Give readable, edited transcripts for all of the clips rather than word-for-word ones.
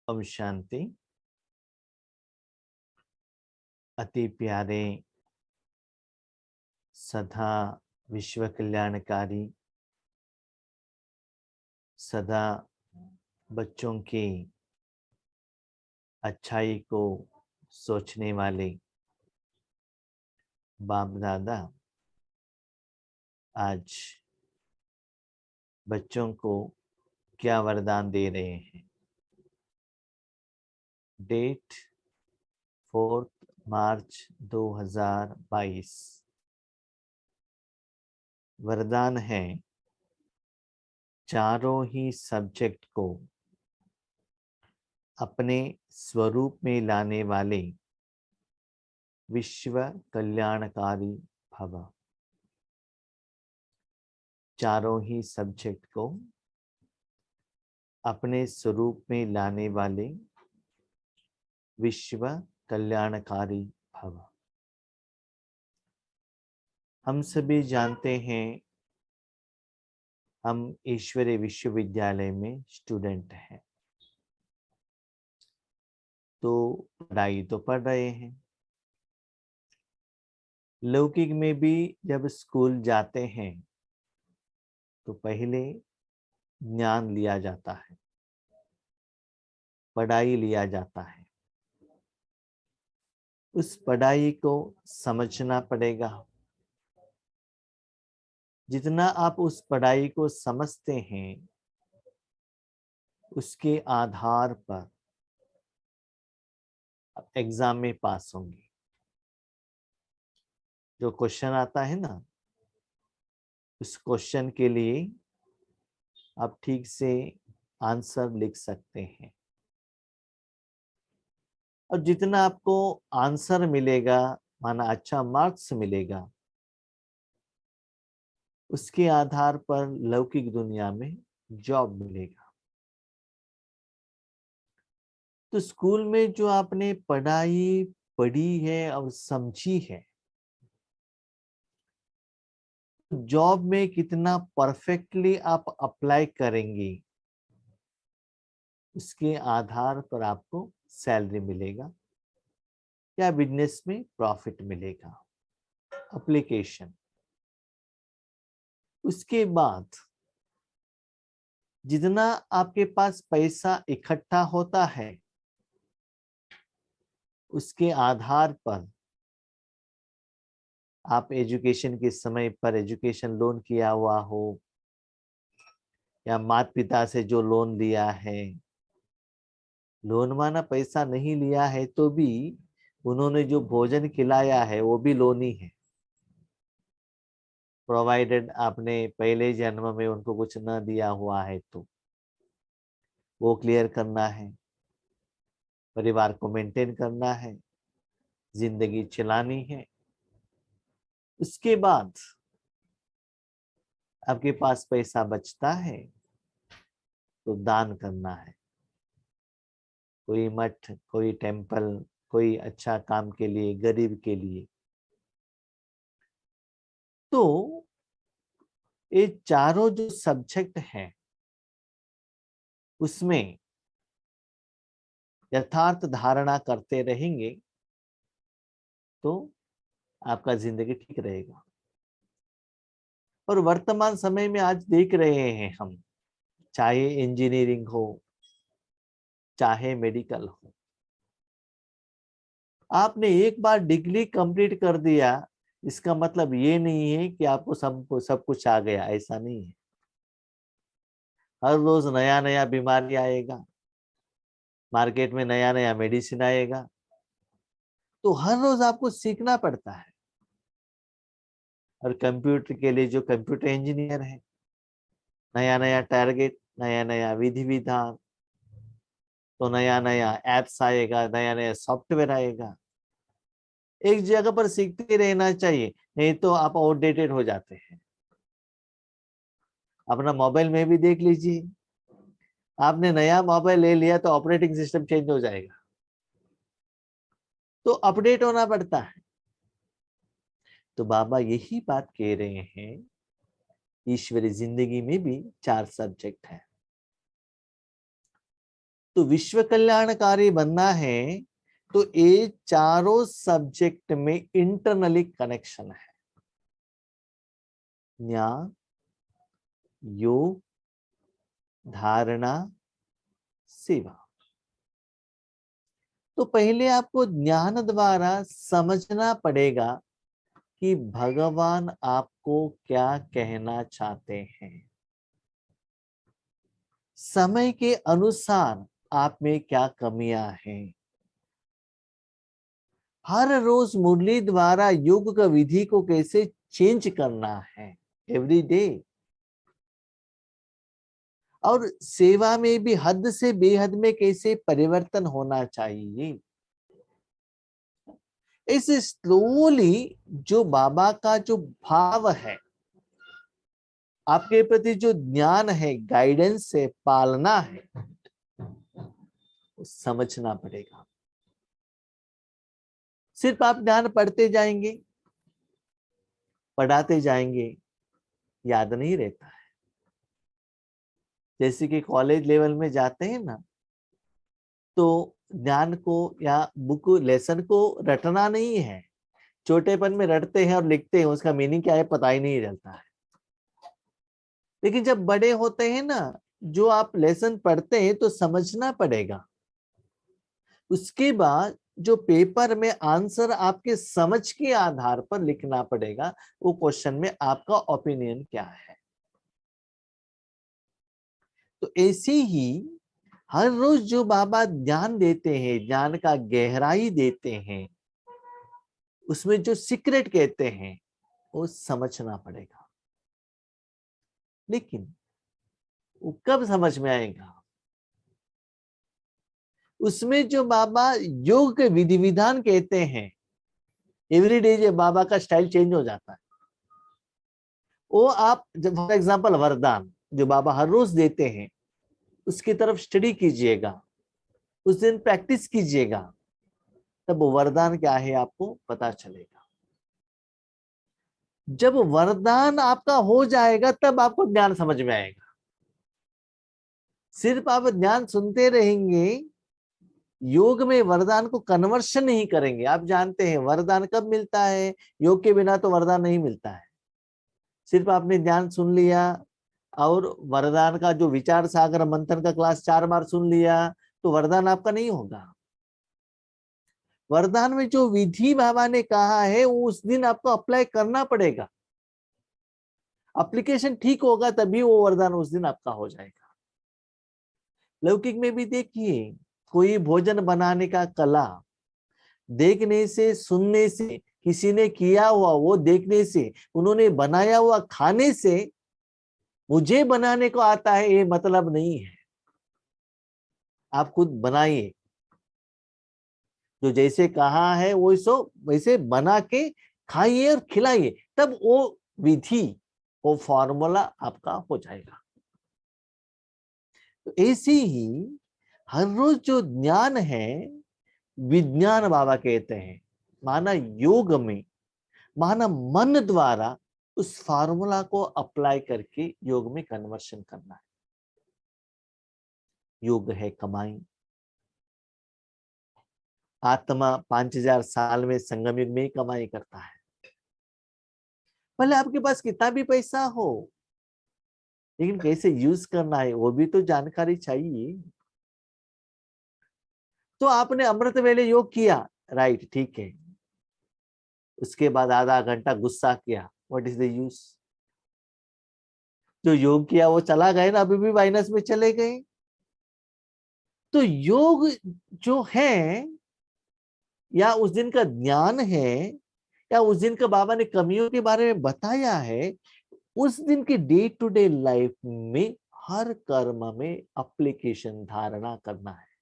ओम शांति। अति प्यारे सदा विश्व कल्याणकारी, सदा बच्चों की अच्छाई को सोचने वाले बाप दादा आज बच्चों को क्या वरदान दे रहे हैं। डेट 4 मार्च 2022। वरदान है चारों ही सब्जेक्ट को अपने स्वरूप में लाने वाले विश्व कल्याणकारी भव। चारों ही सब्जेक्ट को अपने स्वरूप में लाने वाले विश्व कल्याणकारी भव। हम सभी जानते हैं हम ईश्वरीय विश्वविद्यालय में स्टूडेंट हैं, तो पढ़ाई तो पढ़ रहे हैं। लौकिक में भी जब स्कूल जाते हैं तो पहले ज्ञान लिया जाता है, पढ़ाई लिया जाता है। उस पढ़ाई को समझना पड़ेगा। जितना आप उस पढ़ाई को समझते हैं उसके आधार पर आप एग्जाम में पास होंगे। जो क्वेश्चन आता है ना, उस क्वेश्चन के लिए आप ठीक से आंसर लिख सकते हैं। और जितना आपको आंसर मिलेगा, माना अच्छा मार्क्स मिलेगा, उसके आधार पर लौकिक दुनिया में जॉब मिलेगा। तो स्कूल में जो आपने पढ़ाई पढ़ी है और समझी है, जॉब में कितना परफेक्टली आप अप्लाई करेंगे, उसके आधार पर आपको सैलरी मिलेगा या बिजनेस में प्रॉफिट मिलेगा। एप्लीकेशन। उसके बाद जितना आपके पास पैसा इकट्ठा होता है, उसके आधार पर आप एजुकेशन के समय पर एजुकेशन लोन किया हुआ हो या माता पिता से जो लोन लिया है, लोन माना पैसा नहीं लिया है तो भी उन्होंने जो भोजन खिलाया है वो भी लोन ही है, प्रोवाइडेड आपने पहले जन्म में उनको कुछ न दिया हुआ है तो वो क्लियर करना है। परिवार को मेंटेन करना है, जिंदगी चलानी है। उसके बाद आपके पास पैसा बचता है तो दान करना है। कोई मठ, कोई टेम्पल, कोई अच्छा काम के लिए, गरीब के लिए। तो ये चारों जो सब्जेक्ट हैं उसमें यथार्थ धारणा करते रहेंगे तो आपका जिंदगी ठीक रहेगा। और वर्तमान समय में आज देख रहे हैं हम, चाहे इंजीनियरिंग हो चाहे मेडिकल हो, आपने एक बार डिग्री कंप्लीट कर दिया इसका मतलब ये नहीं है कि आपको सब कुछ आ गया, ऐसा नहीं है। हर रोज नया नया बीमारी आएगा, मार्केट में नया नया मेडिसिन आएगा, तो हर रोज आपको सीखना पड़ता है। और कंप्यूटर के लिए जो कंप्यूटर इंजीनियर है, नया नया टारगेट, नया नया विधि विधान, तो नया नया एप्स आएगा, नया नया सॉफ्टवेयर आएगा। एक जगह पर सीखते रहना चाहिए, नहीं तो आप आउटडेटेड हो जाते हैं। अपना मोबाइल में भी देख लीजिए, आपने नया मोबाइल ले लिया तो ऑपरेटिंग सिस्टम चेंज हो जाएगा, तो अपडेट होना पड़ता है। तो बाबा यही बात कह रहे हैं, ईश्वरी जिंदगी में भी चार सब्जेक्ट है। तो विश्व कल्याणकारी बनना है तो ये चारों सब्जेक्ट में इंटरनली कनेक्शन है, ज्ञान, योग, धारणा, सेवा। तो पहले आपको ज्ञान द्वारा समझना पड़ेगा कि भगवान आपको क्या कहना चाहते हैं, समय के अनुसार आप में क्या कमियां हैं। हर रोज मुरली द्वारा योग का विधि को कैसे चेंज करना है, एवरी डे। और सेवा में भी हद से बेहद में कैसे परिवर्तन होना चाहिए। इस स्लोली जो बाबा का जो भाव है, आपके प्रति जो ज्ञान है, गाइडेंस है, पालना है, समझना पड़ेगा। सिर्फ आप ज्ञान पढ़ते जाएंगे, पढ़ाते जाएंगे, याद नहीं रहता है। जैसे कि कॉलेज लेवल में जाते हैं ना, तो ज्ञान को या बुक लेसन को रटना नहीं है। छोटेपन में रटते हैं और लिखते हैं, उसका मीनिंग क्या है पता ही नहीं चलता है। लेकिन जब बड़े होते हैं ना, जो आप लेसन पढ़ते हैं तो समझना पड़ेगा। उसके बाद जो पेपर में आंसर आपके समझ के आधार पर लिखना पड़ेगा, वो क्वेश्चन में आपका ओपिनियन क्या है। तो ऐसे ही हर रोज जो बाबा ज्ञान देते हैं, ज्ञान का गहराई देते हैं, उसमें जो सीक्रेट कहते हैं वो समझना पड़ेगा। लेकिन वो कब समझ में आएगा? उसमें जो बाबा योग के विधि विधान कहते हैं, एवरीडे जो बाबा का स्टाइल चेंज हो जाता है। वो आप जब फॉर एग्जांपल वरदान जो बाबा हर रोज देते हैं, उसकी तरफ स्टडी कीजिएगा, उस दिन प्रैक्टिस कीजिएगा, तब वरदान क्या है आपको पता चलेगा। जब वरदान आपका हो जाएगा तब आपको ज्ञान समझ में आएगा। सिर्फ आप ज्ञान सुनते रहेंगे, योग में वरदान को कन्वर्शन नहीं करेंगे। आप जानते हैं वरदान कब मिलता है? योग के बिना तो वरदान नहीं मिलता है। सिर्फ आपने ज्ञान सुन लिया और वरदान का जो विचार सागर मंथन का क्लास 4 बार सुन लिया तो वरदान आपका नहीं होगा। वरदान में जो विधि बाबा ने कहा है वो उस दिन आपको अप्लाई करना पड़ेगा। एप्लीकेशन ठीक होगा तभी वो वरदान उस दिन आपका हो जाएगा। लौकिक में भी देखिए, कोई भोजन बनाने का कला देखने से, सुनने से, किसी ने किया हुआ वो देखने से, उन्होंने बनाया हुआ खाने से मुझे बनाने को आता है ये मतलब नहीं है। आप खुद बनाइए, जो जैसे कहा है वो सो वैसे बना के खाइए और खिलाइए, तब वो विधि, वो फॉर्मूला आपका हो जाएगा। तो ऐसे ही हर रोज जो ज्ञान है, विज्ञान बाबा कहते हैं, माना योग में, माना मन द्वारा उस फार्मूला को अप्लाई करके योग में कन्वर्शन करना है। योग है कमाई। आत्मा 5000 साल में संगम युग में ही कमाई करता है। भले आपके पास कितना भी पैसा हो, लेकिन कैसे यूज करना है वो भी तो जानकारी चाहिए। तो आपने अमृत वेले योग किया, राइट, ठीक है। उसके बाद आधा घंटा गुस्सा किया, व्हाट इज द यूज? जो योग किया वो चला गए ना, अभी भी माइनस में चले गए। तो योग जो है, या उस दिन का ज्ञान है, या उस दिन का बाबा ने कमियों के बारे में बताया है, उस दिन के डे टू डे लाइफ में हर कर्म में एप्लीकेशन, धारणा करना है।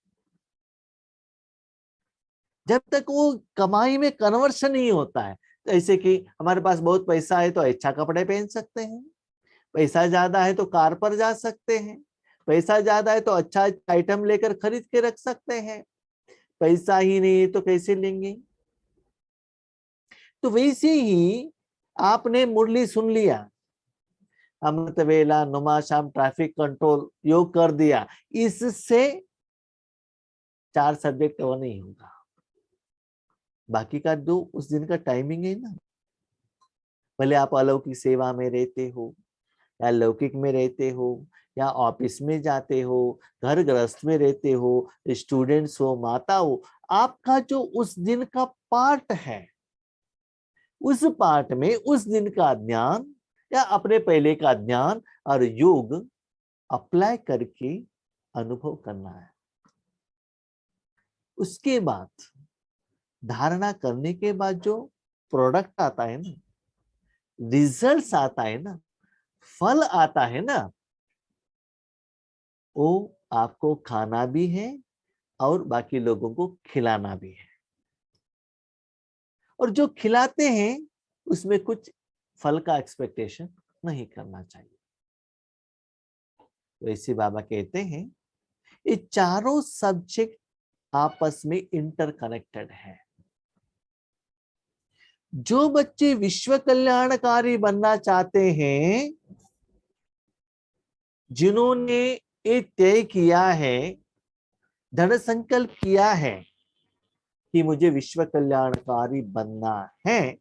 जब तक वो कमाई में कन्वर्शन नहीं होता है, जैसे कि हमारे पास बहुत पैसा है तो अच्छा कपड़े पहन सकते हैं, पैसा ज्यादा है तो कार पर जा सकते हैं, पैसा ज्यादा है तो अच्छा आइटम लेकर खरीद के रख सकते हैं, पैसा ही नहीं है तो कैसे लेंगे? तो वैसे ही आपने मुरली सुन लिया, अमृत वेला, नुमा शाम, ट्रैफिक कंट्रोल, योग कर दिया, इससे 4 सब्जेक्ट वो नहीं होगा। बाकी का जो उस दिन का टाइमिंग है ना, भले आप अलौकिक सेवा में रहते हो या लौकिक में रहते हो या ऑफिस में जाते हो, घर गृहस्थ में रहते हो, स्टूडेंट्स हो, माता हो, आपका जो उस दिन का पार्ट है, उस पार्ट में उस दिन का ज्ञान या अपने पहले का ज्ञान और योग अप्लाई करके अनुभव करना है। उसके बाद धारणा करने के बाद जो प्रोडक्ट आता है ना, रिजल्ट्स आता है ना, फल आता है ना, वो आपको खाना भी है और बाकी लोगों को खिलाना भी है। और जो खिलाते हैं उसमें कुछ फल का एक्सपेक्टेशन नहीं करना चाहिए। वैसे बाबा कहते हैं ये चारों सब्जेक्ट आपस में इंटरकनेक्टेड है। जो बच्चे विश्व कल्याणकारी बनना चाहते हैं, जिन्होंने ये तय किया है, दृढ़ संकल्प किया है कि मुझे विश्व कल्याणकारी बनना है,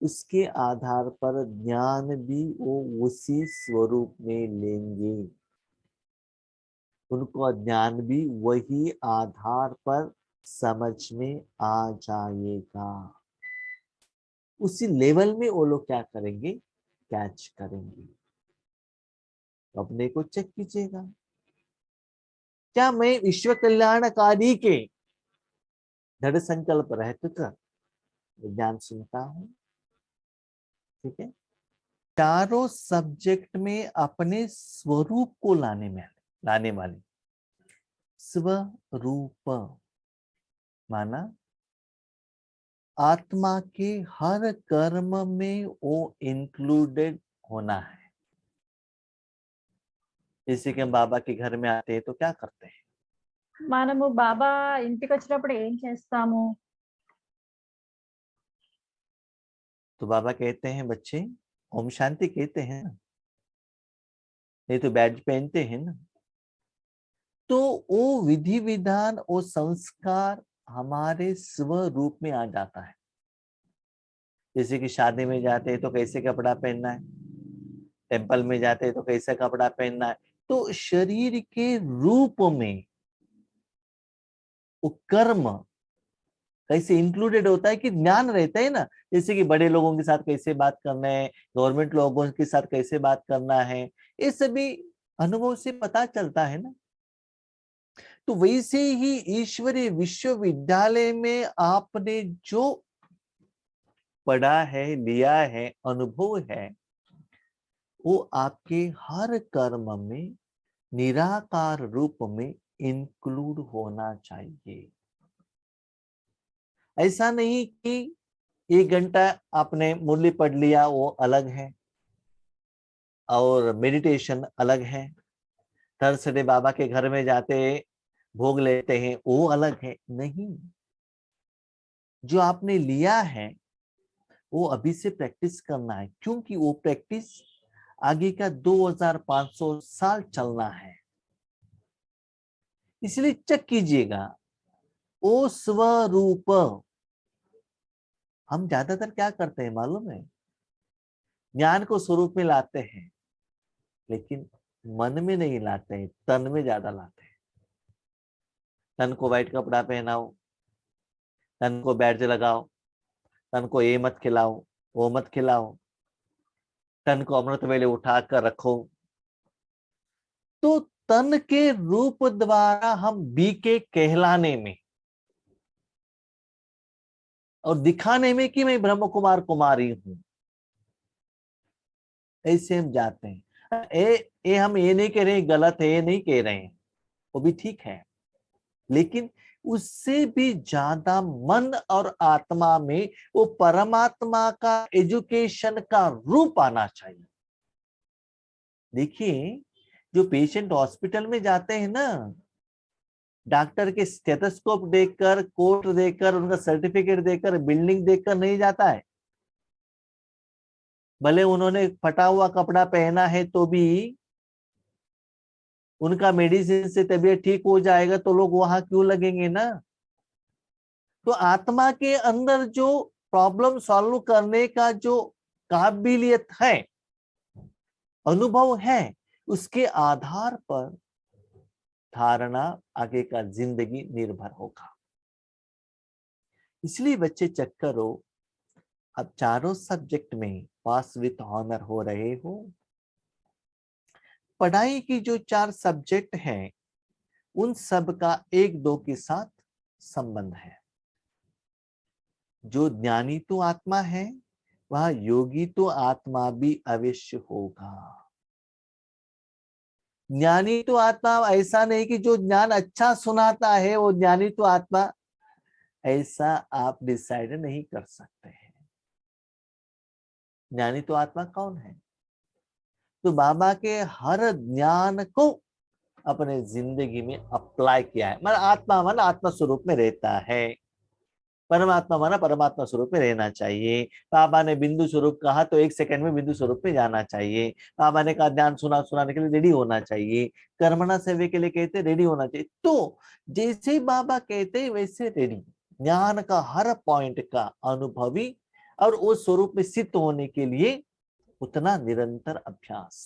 उसके आधार पर ज्ञान भी वो उसी स्वरूप में लेंगे। उनको ज्ञान भी वही आधार पर समझ में आ जाएगा। उसी लेवल में वो लोग क्या करेंगे, कैच करेंगे। तो अपने को चेक कीजिएगा, क्या मैं विश्व कल्याणकारी के दृढ़ संकल्प रहते कर ज्ञान सुनता हूं? ठीक है। चारों सब्जेक्ट में अपने स्वरूप को लाने वाले स्वरूप माना आत्मा के हर कर्म में वो इंक्लूडेड होना है। जैसे कि हम बाबा के घर में आते हैं तो क्या करते हैं? మనము బాబా ఇంటికి వచ్చినప్పుడు ఏం చేస్తాము? तो बाबा कहते हैं बच्चे ओम शांति कहते हैं ना, नहीं तो बैज पहनते हैं ना। तो वो विधि विधान, वो संस्कार हमारे स्वरूप में आ जाता है। जैसे कि शादी में जाते हैं तो कैसे कपड़ा पहनना है, टेम्पल में जाते हैं तो कैसे कपड़ा पहनना है। तो शरीर के रूप में वो कर्म कैसे इंक्लूडेड होता है कि ज्ञान रहता है ना। जैसे कि बड़े लोगों के साथ कैसे बात करना है, गवर्नमेंट लोगों के साथ कैसे बात करना है, ये सभी अनुभव से पता चलता है ना। तो वैसे ही ईश्वरीय विश्वविद्यालय में आपने जो पढ़ा है, लिया है, अनुभव है, वो आपके हर कर्म में निराकार रूप में इंक्लूड होना चाहिए। ऐसा नहीं कि 1 घंटा आपने मुरली पढ़ लिया वो अलग है और मेडिटेशन अलग है, थर्सडे बाबा के घर में जाते भोग लेते हैं वो अलग है। नहीं, जो आपने लिया है वो अभी से प्रैक्टिस करना है, क्योंकि वो प्रैक्टिस आगे का 2500 साल चलना है। इसलिए चेक कीजिएगा वो स्वरूप। हम ज्यादातर क्या करते हैं मालूम है, ज्ञान को स्वरूप में लाते हैं लेकिन मन में नहीं लाते हैं, तन में ज्यादा लाते हैं। तन को व्हाइट कपड़ा पहनाओ, तन को बैज लगाओ, तन को ये मत खिलाओ, वो मत खिलाओ, तन को अमृत वेले उठा कर रखो। तो तन के रूप द्वारा हम बीके कहलाने में और दिखाने में कि मैं ब्रह्म कुमार कुमारी हूं, ऐसे हम जाते हैं। हम ये नहीं कह रहे गलत है, ये नहीं कह रहे हैं, वो भी ठीक है, लेकिन उससे भी ज्यादा मन और आत्मा में वो परमात्मा का एजुकेशन का रूप आना चाहिए। देखिए, जो पेशेंट हॉस्पिटल में जाते हैं ना, डॉक्टर के स्टेथोस्कोप देखकर, कोट देखकर, उनका सर्टिफिकेट देखकर, बिल्डिंग देखकर नहीं जाता है। भले उन्होंने फटा हुआ कपड़ा पहना है तो भी उनका मेडिसिन से तबीयत ठीक हो जाएगा तो लोग वहां क्यों लगेंगे ना। तो आत्मा के अंदर जो प्रॉब्लम सॉल्व करने का जो काबिलियत है, अनुभव है, उसके आधार पर धारणा आगे का जिंदगी निर्भर होगा। इसलिए बच्चे चेक करो, अब चारों सब्जेक्ट में पास विथ ऑनर हो रहे हो। पढ़ाई की जो 4 सब्जेक्ट हैं उन सब का 1-2 के साथ संबंध है। जो ज्ञानी तो आत्मा है वह योगी तो आत्मा भी अवश्य होगा। ज्ञानी तो आत्मा ऐसा नहीं कि जो ज्ञान अच्छा सुनाता है वो ज्ञानी तो आत्मा, ऐसा आप डिसाइड नहीं कर सकते हैं। ज्ञानी तो आत्मा कौन है? तो बाबा के हर ज्ञान को अपने जिंदगी में अप्लाई किया है। मन आत्मा स्वरूप में रहता है, परमात्मा माना परमात्मा स्वरूप में रहना चाहिए। बाबा ने बिंदु स्वरूप कहा तो 1 सेकंड में बिंदु स्वरूप में जाना चाहिए। बाबा ने कहा ज्ञान सुनाने के लिए रेडी होना चाहिए। कर्मणा सेवे के लिए कहते रेडी होना चाहिए। तो जैसे बाबा कहते वैसे रेडी। ज्ञान का हर पॉइंट का अनुभवी और उस स्वरूप में सिद्ध होने के लिए उतना निरंतर अभ्यास।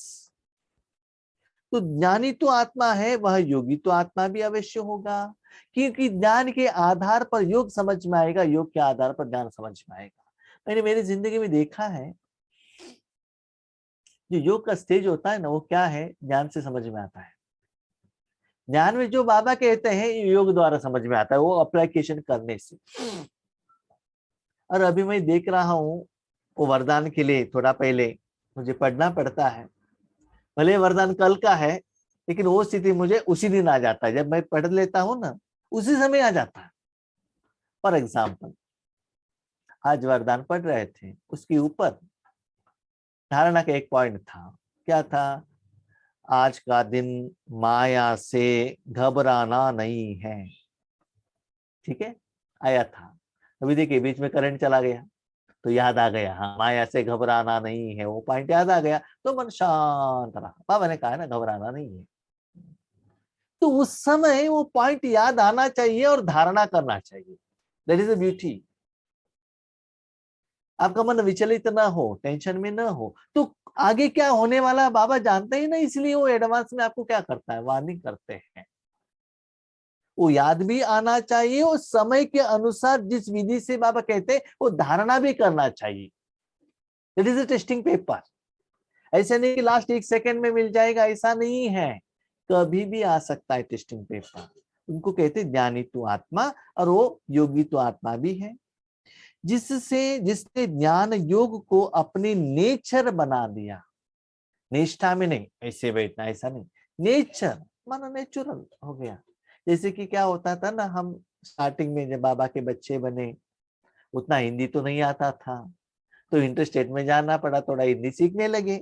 तो ज्ञानी तो आत्मा है वह योगी तो आत्मा भी अवश्य होगा, क्योंकि ज्ञान के आधार पर योग समझ में आएगा, योग के आधार पर ज्ञान समझ में आएगा। मैंने मेरी जिंदगी में देखा है जो योग का स्टेज होता है ना, वो क्या है ज्ञान से समझ में आता है। ज्ञान में जो बाबा कहते हैं योग द्वारा समझ में आता है, वो अप्लीकेशन करने से। और अभी मैं देख रहा हूँ वो वरदान के लिए थोड़ा पहले मुझे पढ़ना पड़ता है। भले वरदान कल का है लेकिन वो स्थिति मुझे उसी दिन आ जाता है। जब मैं पढ़ लेता हूं ना उसी समय आ जाता है। फॉर एग्जाम्पल आज वरदान पढ़ रहे थे, उसके ऊपर धारणा का एक पॉइंट था। क्या था? आज का दिन माया से घबराना नहीं है। ठीक है, आया था। अभी देखिए बीच में करंट चला गया तो याद आ गया, हाँ माया से घबराना नहीं है, वो पॉइंट याद आ गया तो मन शांत रहा। बाबा ने कहा ना घबराना नहीं है। तो उस समय वो पॉइंट याद आना चाहिए और धारणा करना चाहिए। That is the beauty. आपका मन विचलित ना हो, टेंशन में ना हो, तो आगे क्या होने वाला बाबा जानते ही ना, इसलिए वो एडवांस में आपको क्या करता है, वार्निंग करते हैं। वो याद भी आना चाहिए और समय के अनुसार जिस विधि से बाबा कहते हैं वो धारणा भी करना चाहिए। That is a testing paper. ऐसे नहीं कि लास्ट 1 सेकंड में मिल जाएगा, ऐसा नहीं है। कभी भी आ सकता है टेस्टिंग पेपर। उनको कहते हैं ज्ञानी तो आत्मा और वो योगी तो आत्मा भी है। जिसने ज्ञान योग को अपनी नेचर बना दिया। निष्ठा में नहीं ऐसे बैठना, ऐसा नहीं, नेचर माना नेचुरल हो गया। जैसे कि क्या होता था ना, हम स्टार्टिंग में जब बाबा के बच्चे बने उतना हिंदी तो नहीं आता था, तो इंटर स्टेट में जाना पड़ा, थोड़ा हिंदी सीखने लगे।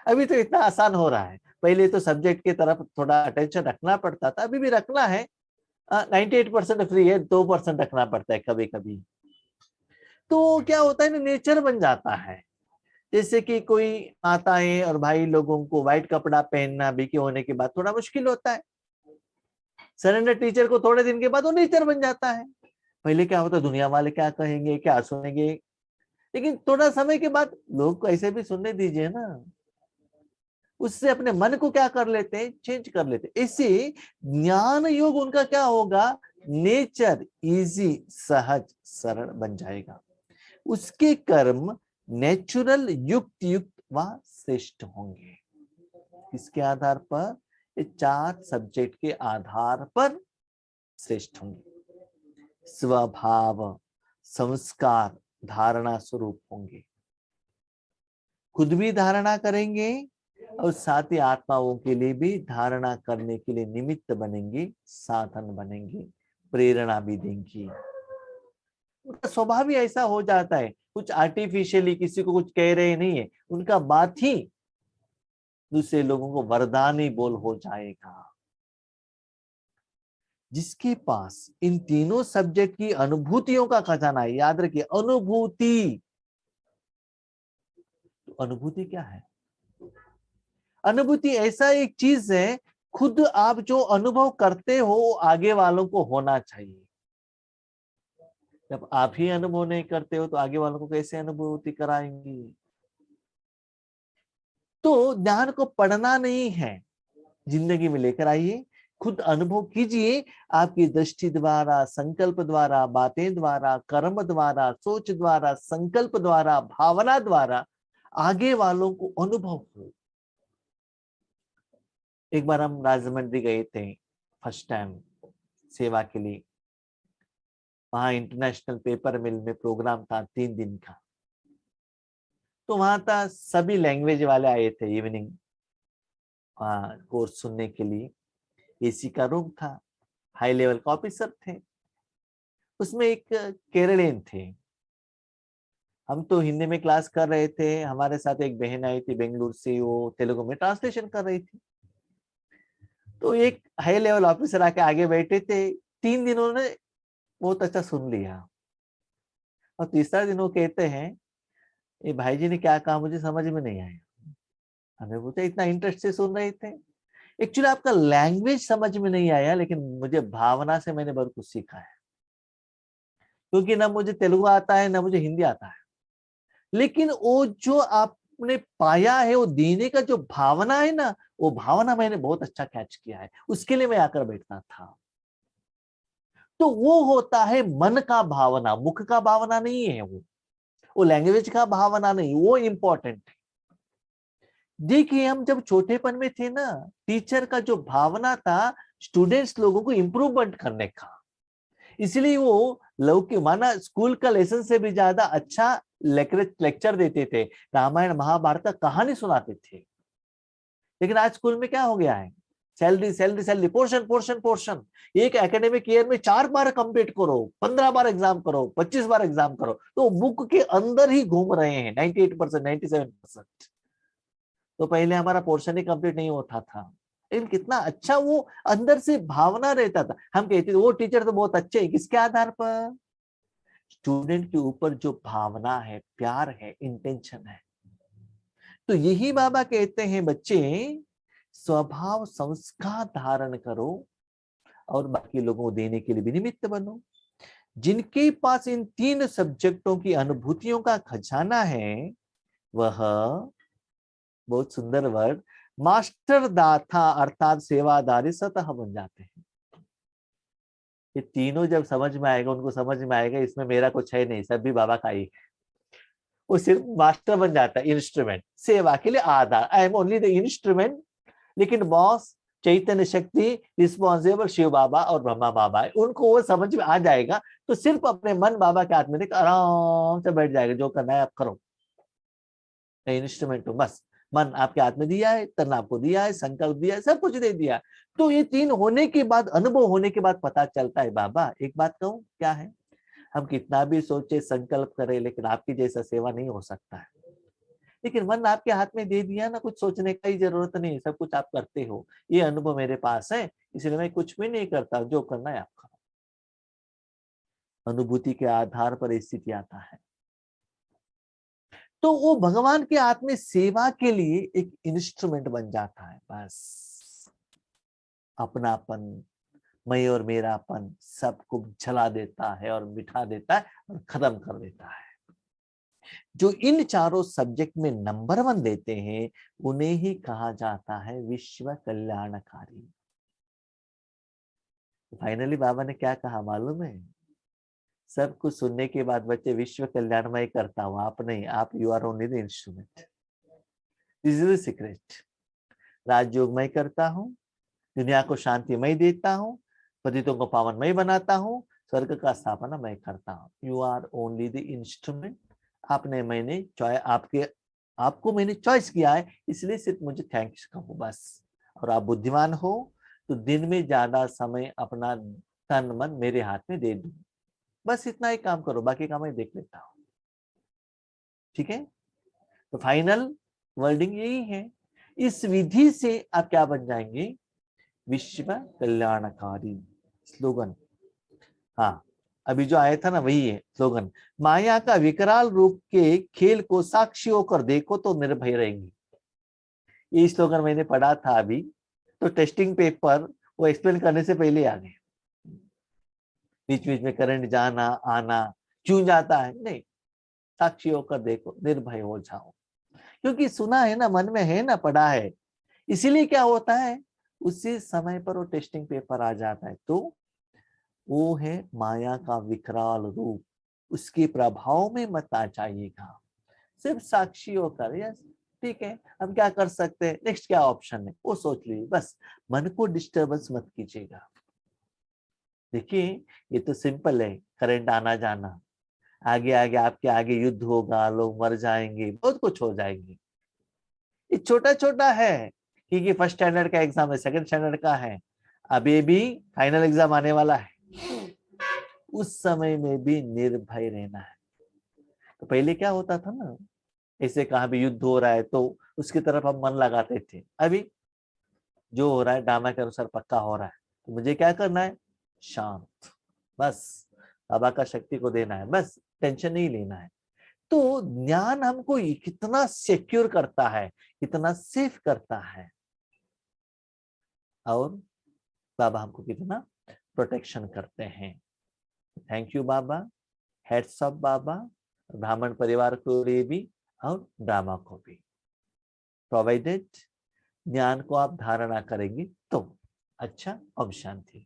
अभी तो इतना आसान हो रहा है। पहले तो सब्जेक्ट की तरफ थोड़ा अटेंशन रखना पड़ता था, अभी भी रखना है। 98% फ्री है, 2% रखना पड़ता है कभी कभी। तो क्या होता है ना, नेचर बन जाता है। जैसे कि कोई माताएं और भाई लोगों को व्हाइट कपड़ा पहनना बीके होने के बाद थोड़ा मुश्किल होता है। सरेंडर टीचर को थोड़े दिन के बाद वो नेचर बन जाता है। पहले क्या होता है, दुनिया वाले क्या कहेंगे, क्या सुनेंगे, लेकिन थोड़ा समय के बाद लोग को ऐसे भी सुनने दीजिए ना, उससे अपने मन को क्या कर लेते हैं, चेंज कर लेते हैं। इससे ज्ञान योग उनका क्या होगा, नेचर इजी, सहज सरल बन जाएगा। उसके कर्म नेचुरल युक्त युक्त व श्रेष्ठ होंगे। किसके आधार पर? ये 4 सब्जेक्ट के आधार पर श्रेष्ठ होंगे। स्वभाव, संस्कार, धारणा स्वरूप होंगे। खुद भी धारणा करेंगे और साथ ही आत्माओं के लिए भी धारणा करने के लिए निमित्त बनेंगे, साधन बनेंगे, प्रेरणा भी देंगी। उनका स्वभाव ही ऐसा हो जाता है, कुछ आर्टिफिशियली किसी को कुछ कह रहे नहीं है, उनका बात ही दूसरे लोगों को वरदानी बोल हो जाएगा। जिसके पास इन तीनों सब्जेक्ट की अनुभूतियों का खजाना है, याद रखिए अनुभूति। तो अनुभूति क्या है? अनुभूति ऐसा एक चीज है खुद आप जो अनुभव करते हो वो आगे वालों को होना चाहिए। जब आप ही अनुभव नहीं करते हो तो आगे वालों को कैसे अनुभूति कराएंगी? तो ज्ञान को पढ़ना नहीं है, जिंदगी में लेकर आइए, खुद अनुभव कीजिए। आपकी दृष्टि द्वारा, संकल्प द्वारा, बातें द्वारा, कर्म द्वारा, सोच द्वारा, संकल्प द्वारा, भावना द्वारा आगे वालों को अनुभव हो। एक बार हम राजमंड्री गए थे फर्स्ट टाइम सेवा के लिए। वहां इंटरनेशनल पेपर मिल में प्रोग्राम था 3 दिन का। तो वहां था, सभी लैंग्वेज वाले आए थे इवनिंग कोर्स सुनने के लिए। एसी का रूम था, हाई लेवल का ऑफिसर थे, उसमें एक केरलियन थे। हम तो हिंदी में क्लास कर रहे थे, हमारे साथ एक बहन आई थी बेंगलुरु से, वो तेलुगु में ट्रांसलेशन कर रही थी। तो एक हाई लेवल ऑफिसर आके आगे बैठे थे। 3 दिन उन्होंने बहुत अच्छा सुन लिया, और तीसरा दिन वो कहते हैं, ये भाई जी ने क्या कहा मुझे समझ में नहीं आया। हमें पूछा, इतना इंटरेस्ट से सुन रहे थे। एक्चुअली आपका लैंग्वेज समझ में नहीं आया, लेकिन मुझे भावना से मैंने बहुत कुछ सीखा है। क्योंकि ना मुझे तेलुगु आता है ना मुझे हिंदी आता है, लेकिन वो जो आपने पाया है, वो देने का जो भावना है ना, वो भावना मैंने बहुत अच्छा कैच किया है, उसके लिए मैं आकर बैठता था। तो वो होता है मन का भावना, मुख का भावना नहीं है वो लैंग्वेज का भावना नहीं, वो इंपॉर्टेंट है। देखिए, हम जब छोटेपन में थे ना, टीचर का जो भावना था स्टूडेंट्स लोगों को इंप्रूवमेंट करने का, इसलिए वो लौकिक माना स्कूल का लेसन से भी ज्यादा अच्छा लेक्चर देते थे, रामायण महाभारत का कहानी सुनाते थे। लेकिन आज स्कूल में क्या हो गया है, salary salary salary, portion portion portion. एक एकेडमिक ईयर में 4 बार कंप्लीट करो, 15 बार एग्जाम करो, 25 बार एग्जाम करो, तो बुक के अंदर ही घूम रहे हैं 98%, 97%। तो पहले हमारा पोर्शन ही कंप्लीट नहीं होता था, लेकिन कितना अच्छा वो अंदर से भावना रहता था। हम कहते थे वो टीचर तो बहुत अच्छे हैं, किसके आधार पर? स्टूडेंट के ऊपर जो भावना है, प्यार है, इंटेंशन है। तो यही बाबा कहते हैं, बच्चे स्वभाव संस्कार धारण करो और बाकी लोगों को देने के लिए भी निमित्त बनो। जिनके पास इन 3 सब्जेक्टों की अनुभूतियों का खजाना है, वह, बहुत सुंदर वर्ड, मास्टर दाता अर्थात सेवादारी स्वतः बन जाते हैं। ये तीनों जब समझ में आएगा, उनको समझ में आएगा इसमें मेरा कुछ है नहीं, सब भी बाबा का ही है। वो सिर्फ मास्टर बन जाता है, इंस्ट्रूमेंट, सेवा के लिए आधार। I am only the instrument, लेकिन बॉस चैतन्य शक्ति, रिस्पॉन्सिबल शिव बाबा और ब्रह्मा बाबा है, उनको वो समझ में आ जाएगा। तो सिर्फ अपने मन बाबा के हाथ में देख आराम से बैठ जाएगा, जो करना है आप करो, इंस्ट्रूमेंट हो बस। मन आपके हाथ में दिया है, तन आपको दिया है, संकल्प दिया है, सब कुछ दे दिया। तो ये 3 होने के बाद, अनुभव होने के बाद पता चलता है, बाबा एक बात कहूं क्या है, हम कितना भी सोचे संकल्प करें, लेकिन आपकी जैसा सेवा नहीं हो सकता है। लेकिन मन आपके हाथ में दे दिया ना, कुछ सोचने का ही जरूरत नहीं, सब कुछ आप करते हो। ये अनुभव मेरे पास है, इसलिए मैं कुछ भी नहीं करता, जो करना है आप करो। अनुभूति के आधार पर स्थिति आता है। तो वो भगवान के हाथ में सेवा के लिए एक इंस्ट्रूमेंट बन जाता है। बस अपनापन, मैं और मेरापन सबको जला देता है और मिटा देता है और खत्म कर देता है। जो इन चारों सब्जेक्ट में नंबर 1 देते हैं, उन्हें ही कहा जाता है विश्व कल्याणकारी। फाइनली बाबा ने क्या कहा मालूम है? सब कुछ सुनने के बाद बच्चे, विश्व कल्याण मैं करता हूं, आप नहीं, आप you are only the instrument. This is the secret. Rajyoga मैं करता हूं, दुनिया को शांति मैं देता हूं, पतितों को पावन मैं बनाता हूं, स्वर्ग का स्थापना मैं करता हूं। You are only the instrument. मैंने आपको मैंने चॉइस किया है, इसलिए सिर्फ मुझे थैंक्स कहो बस। और आप बुद्धिमान हो तो दिन में ज्यादा समय अपना तन मन मेरे हाथ में दे दो, बस इतना ही काम करो, बाकी काम मैं देख लेता हूं। ठीक है? तो फाइनल वर्डिंग यही है। इस विधि से आप क्या बन जाएंगे? विश्व कल्याणकारी। स्लोगन, हाँ अभी जो आया था ना वही है स्लोगन। माया का विकराल रूप के खेल को साक्षी होकर देखो तो निर्भय रहेंगी। ये स्लोगन मैंने पढ़ा था अभी, तो टेस्टिंग पेपर वो एक्सप्लेन करने से पहले आ गए। बीच बीच में करंट जाना आना क्यों जाता है, नहीं, साक्षी होकर देखो, निर्भय हो जाओ, क्योंकि सुना है ना, मन में है ना, पढ़ा है। इसीलिए क्या होता है, उसी समय पर वो टेस्टिंग पेपर आ जाता है। तो वो है माया का विकराल रूप, उसके प्रभाव में मत आ जाइएगा, सिर्फ साक्षी होकर। यस ठीक है, हम क्या कर सकते हैं, नेक्स्ट क्या ऑप्शन है वो सोच लीजिए, बस मन को डिस्टर्बेंस मत कीजिएगा। देखिए ये तो सिंपल है, करंट आना जाना, आगे आगे आपके आगे युद्ध होगा, लोग मर जाएंगे, बहुत कुछ हो जाएंगे। ये छोटा छोटा है, क्योंकि फर्स्ट स्टैंडर्ड का एग्जाम है, सेकंड स्टैंडर्ड का है, अभी भी फाइनल एग्जाम आने वाला है, उस समय में भी निर्भय रहना है। तो पहले क्या होता था ना, ऐसे कहाँ भी युद्ध हो रहा है तो उसकी तरफ हम मन लगाते थे। अभी जो हो रहा है ड्रामा के अनुसार पक्का हो रहा है, तो मुझे क्या करना है, शांत, बस बाबा का शक्ति को देना है, बस टेंशन नहीं लेना है। तो ज्ञान हमको कितना सिक्योर करता है, कितना सेफ करता है, और बाबा हमको कितना प्रोटेक्शन करते हैं। Thank you Baba, hats off Baba, ब्राह्मण परिवार को लिए भी और ड्रामा को भी, प्रोवाइडेड ज्ञान को आप धारणा करेंगे तो। अच्छा, अब शांति।